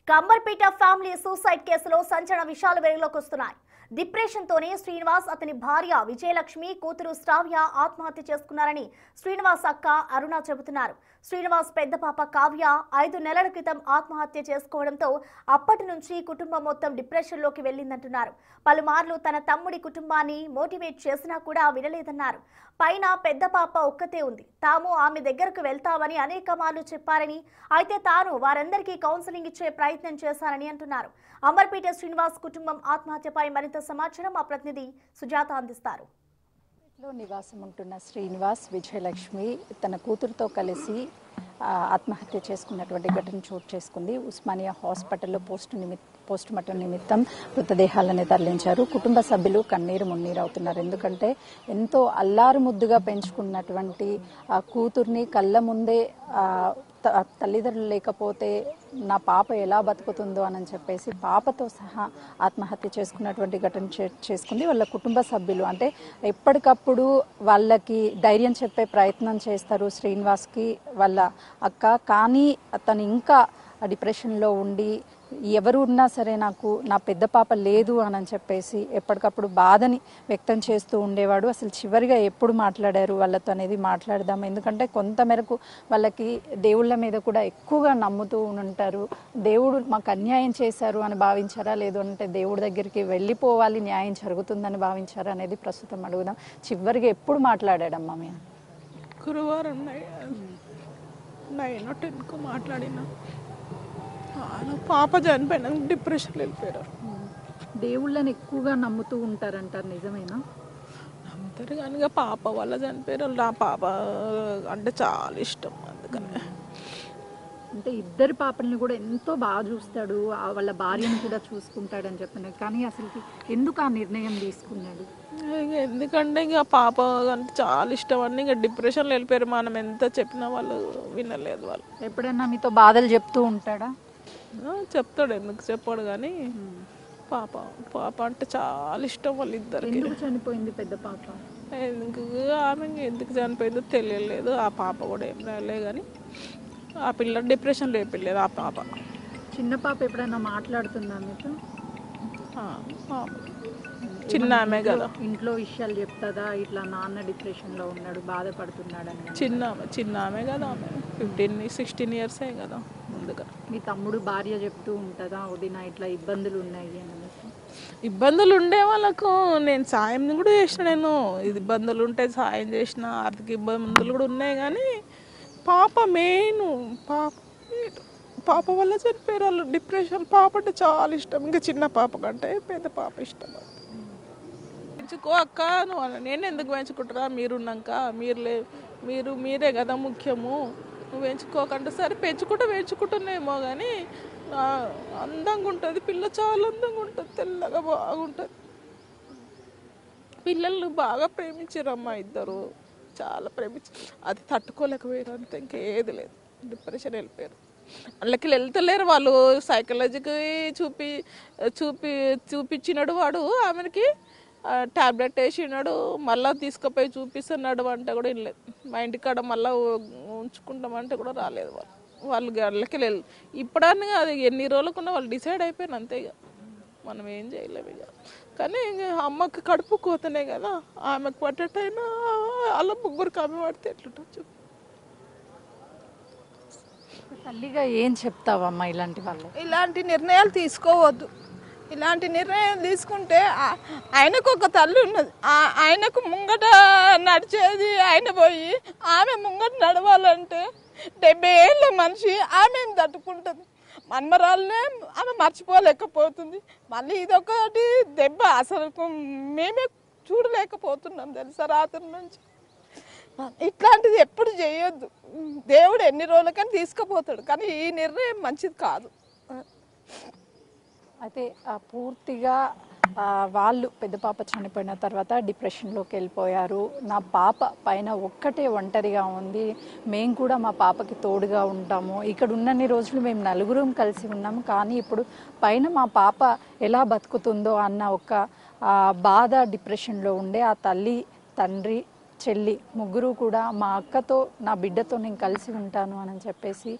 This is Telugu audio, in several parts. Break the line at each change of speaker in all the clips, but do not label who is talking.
కంబర్పేట ఫ్యామిలీ సూసైడ్ కేసులో సంచలన విషయాలు వెలుగులోకి వస్తున్నాయి. డిప్రెషన్ తోనే శ్రీనివాస్, అతని భార్య విజయలక్ష్మి, కూతురు శ్రావ్య ఆత్మహత్య చేసుకున్నారని శ్రీనివాస్ అక్క అరుణ చెబుతున్నారు. శ్రీనివాస్ పెద్ద పాప కావ్య 5 నెలల క్రితం ఆత్మహత్య చేసుకోవడంతో అప్పటి నుంచి కుటుంబం మొత్తం డిప్రెషన్ లోకి వెళ్లిందంటున్నారు. పలుమార్లు తన తమ్ముడి కుటుంబాన్ని మోటివేట్ చేసినా కూడా వినలేదన్నారు. పైన పెద్ద పాప ఒక్కతే ఉంది, తాము ఆమె దగ్గరకు వెళ్తామని అనేక మార్లు చెప్పారని, అయితే తాను వారందరికీ కౌన్సిలింగ్ ఇచ్చే ప్రయత్నం చేశారని అంటున్నారు. అమర్పేట శ్రీనివాస్ కుటుంబం ఆత్మహత్యపై మరింత సమాచారం మా ప్రతినిధి సుజాత అందిస్తారు.
నివాసం ఉంటున్న శ్రీనివాస్, విజయలక్ష్మి తన కూతురుతో కలిసి ఆత్మహత్య చేసుకున్నటువంటి ఘటన చోటు చేసుకుంది. ఉస్మానియా హాస్పిటల్లో పోస్ట్ మార్టం నిమిత్తం మృతదేహాలను తరలించారు. కుటుంబ సభ్యులు కన్నీరు మున్నీరు అవుతున్నారు. ఎందుకంటే ఎంతో అల్లారు ముద్దుగా పెంచుకున్నటువంటి ఆ కూతుర్ని కళ్ళ ముందే తల్లిదండ్రులు లేకపోతే నా పాప ఎలా బతుకుతుందో అని చెప్పేసి పాపతో సహా ఆత్మహత్య చేసుకున్నటువంటి ఘటన చేసుకుంది. వాళ్ళ కుటుంబ సభ్యులు అంటే ఎప్పటికప్పుడు వాళ్ళకి ధైర్యం చెప్పే ప్రయత్నం చేస్తారు శ్రీనివాస్కి వాళ్ళ అక్క. కానీ అతను ఇంకా డిప్రెషన్లో ఉండి ఎవరు ఉన్నా సరే నాకు నా పెద్ద పాప లేదు అని చెప్పేసి ఎప్పటికప్పుడు బాధని వ్యక్తం చేస్తూ ఉండేవాడు. అసలు చివరిగా ఎప్పుడు మాట్లాడారు వాళ్ళతో అనేది మాట్లాడదాం. ఎందుకంటే కొంతమేరకు వాళ్ళకి దేవుళ్ళ మీద కూడా ఎక్కువగా నమ్ముతూ ఉంటారు. దేవుడు మాకు అన్యాయం చేశారు అని భావించారా, లేదు అంటే దేవుడి దగ్గరికి వెళ్ళిపోవాలి, న్యాయం జరుగుతుందని భావించారా అనేది ప్రస్తుతం అడుగుదాం. చివరిగా ఎప్పుడు మాట్లాడాడమ్మా మీ?
గురువారం 9-10కు మాట్లాడినా. పాప చనిపోయినా డిప్రెషన్లో వెళ్ళిపోయారు.
దేవుళ్ళని ఎక్కువగా నమ్ముతూ ఉంటారంటారు, నిజమేనా?
నమ్ముతారు కానీ పాప వల్ల చనిపోయారు. నా పాప అంటే చాలా ఇష్టం, అందుకనే.
అంటే ఇద్దరు పాపల్ని కూడా ఎంతో బాగా చూస్తాడు, వాళ్ళ భార్యను కూడా చూసుకుంటాడని చెప్తున్నాడు. కానీ అసలు ఎందుకు ఆ నిర్ణయం తీసుకున్నాడు?
ఎందుకంటే పాప అంటే చాలా ఇష్టం అని డిప్రెషన్లో వెళ్ళిపోయారు. మనం ఎంత చెప్పినా వాళ్ళు వినలేదు. వాళ్ళు
ఎప్పుడైనా మీతో బాధలు చెప్తూ ఉంటాడా?
చెప్తాడు, ఎందుకు చెప్పాడు. కానీ పాప అంటే చాలా ఇష్టం వాళ్ళిద్దరికి.
ఎందుకు చనిపోయింది పెద్ద పాప?
ఆమె ఎందుకు చనిపోయిందో తెలియలేదు. ఆ పాప కూడా ఏం రాలే, కానీ ఆ పిల్ల డిప్రెషన్లో అయిపోయలేదు. ఆ పాప
చిన్న పాప ఎప్పుడైనా మాట్లాడుతుందా మీతో?
చిన్న ఆమె కదా,
ఇంట్లో విషయాలు చెప్తుందా? ఇట్లా నాన్న డిప్రెషన్లో ఉన్నాడు, బాధపడుతున్నాడని.
చిన్న ఆమె కదా, ఆమె 15-16 ఇయర్స్ కదా. ముందుగా
మీ తమ్ముడు భార్య చెప్తూ ఉంటుందా, వదిన ఇట్లా ఇబ్బందులు ఉన్నాయి అని?
ఇబ్బందులు ఉండే వాళ్ళకు నేను సాయం కూడా చేసిన. నేను ఇబ్బందులు ఉంటే సాయం చేసిన. ఆర్థిక ఇబ్బందులు కూడా ఉన్నాయి, కానీ పాప మెయిన్. పాప వల్ల చనిపోయారు వాళ్ళు. డిప్రెషన్. పాప అంటే చాలా ఇష్టం, ఇంకా చిన్న పాప కంటే పెద్ద పాప ఇష్టం. పెంచుకో అక్క నువ్వు, నేను ఎందుకు పెంచుకుంటారా, మీరున్నాక మీరే కదా ముఖ్యము, నువ్వు పెంచుకోకంటే సరే పెంచుకుంటున్నామో. కానీ అందంగా ఉంటుంది పిల్ల, చాలా అందంగా ఉంటుంది, తెల్లగా బాగుంటుంది. పిల్లల్ని బాగా ప్రేమించారమ్మా ఇద్దరు, చాలా ప్రేమించారు. అది తట్టుకోలేకపోయారు, అంతే, ఇంకేది లేదు. డిప్రెషన్ వెళ్ళిపోయారు. అందులోకి వెళ్తలేరు వాళ్ళు. సైకాలజీకి చూపించినాడు వాడు, ఆమెకి టాబ్లెట్ వేసినాడు, మళ్ళీ తీసుకుపోయి చూపిస్తున్నాడు అంటే కూడా వెళ్ళలేదు. మా ఇంటికాడ మళ్ళీ ఉంచుకుంటామంటే కూడా రాలేదు వాళ్ళు గళ్ళకి వెళ్ళి. ఇప్పుడన్నా అది ఎన్ని రోజులకున్నా వాళ్ళు డిసైడ్ అయిపోయాను, అంతే. ఇక మనం ఏం చేయలేము ఇక. కానీ అమ్మకి కడుపు కోతనే కదా, ఆమెకు పట్టేటైనా అలా ముగ్గురికి ఆమె పడితే ఎట్లుంటచ్చు.
తల్లిగా ఏం చెప్తావమ్మా
ఇలాంటి నిర్ణయాలు తీసుకోవద్దు. ఇలాంటి నిర్ణయం తీసుకుంటే ఆయనకు ఒక తల్లి ఉన్నది, ఆయనకు ముంగట నడిచేది ఆయన పోయి ఆమె ముంగట నడవాలంటే 70 ఏళ్ళ మనిషి ఆమె తట్టుకుంటుంది. మన్మరాలనే ఆమె మర్చిపోలేకపోతుంది. మళ్ళీ ఇదొకటి దెబ్బ, అసలు మేమే చూడలేకపోతున్నాం తెలుసా రాత్రి నుంచి. ఇట్లాంటిది ఎప్పుడు చేయొద్దు. దేవుడు ఎన్ని రోజులకని తీసుకుపోతాడు, కానీ ఈ నిర్ణయం మంచిది కాదు.
అయితే పూర్తిగా వాళ్ళు పెద్ద పాప చనిపోయిన తర్వాత డిప్రెషన్లోకి వెళ్ళిపోయారు. నా పాప పైన ఒక్కటే ఒంటరిగా ఉంది, మేము కూడా మా పాపకి తోడుగా ఉంటాము, ఇక్కడ ఉన్నన్ని రోజులు మేము నలుగురం కలిసి ఉన్నాము, కానీ ఇప్పుడు పైన మా పాప ఎలా బతుకుతుందో అన్న ఒక బాధ డిప్రెషన్లో ఉండే ఆ తల్లి తండ్రి చెల్లి ముగ్గురు కూడా మా అక్కతో నా బిడ్డతో నేను కలిసి ఉంటాను అని చెప్పేసి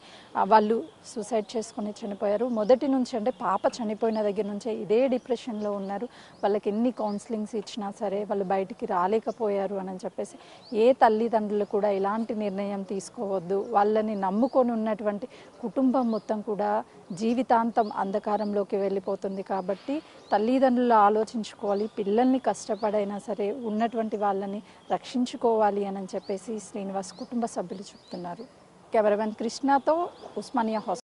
వాళ్ళు సూసైడ్ చేసుకుని చనిపోయారు. మొదటి నుంచి అంటే పాప చనిపోయిన దగ్గర నుంచే ఇదే డిప్రెషన్లో ఉన్నారు. వాళ్ళకి ఎన్ని కౌన్సిలింగ్స్ ఇచ్చినా సరే వాళ్ళు బయటికి రాలేకపోయారు అని చెప్పేసి ఏ తల్లిదండ్రులు కూడా ఇలాంటి నిర్ణయం తీసుకోవద్దు. వాళ్ళని నమ్ముకొని ఉన్నటువంటి కుటుంబం మొత్తం కూడా జీవితాంతం అంధకారంలోకి వెళ్ళిపోతుంది. కాబట్టి తల్లిదండ్రులు ఆలోచించుకోవాలి, పిల్లల్ని కష్టపడైనా సరే ఉన్నటువంటి వాళ్ళని రక్షించుకోవాలి అని చెప్పేసి శ్రీనివాస్ కుటుంబ సభ్యులు చెప్తున్నారు. కెమెరామెన్ కృష్ణతో ఉస్మానియా హాస్పిటల్.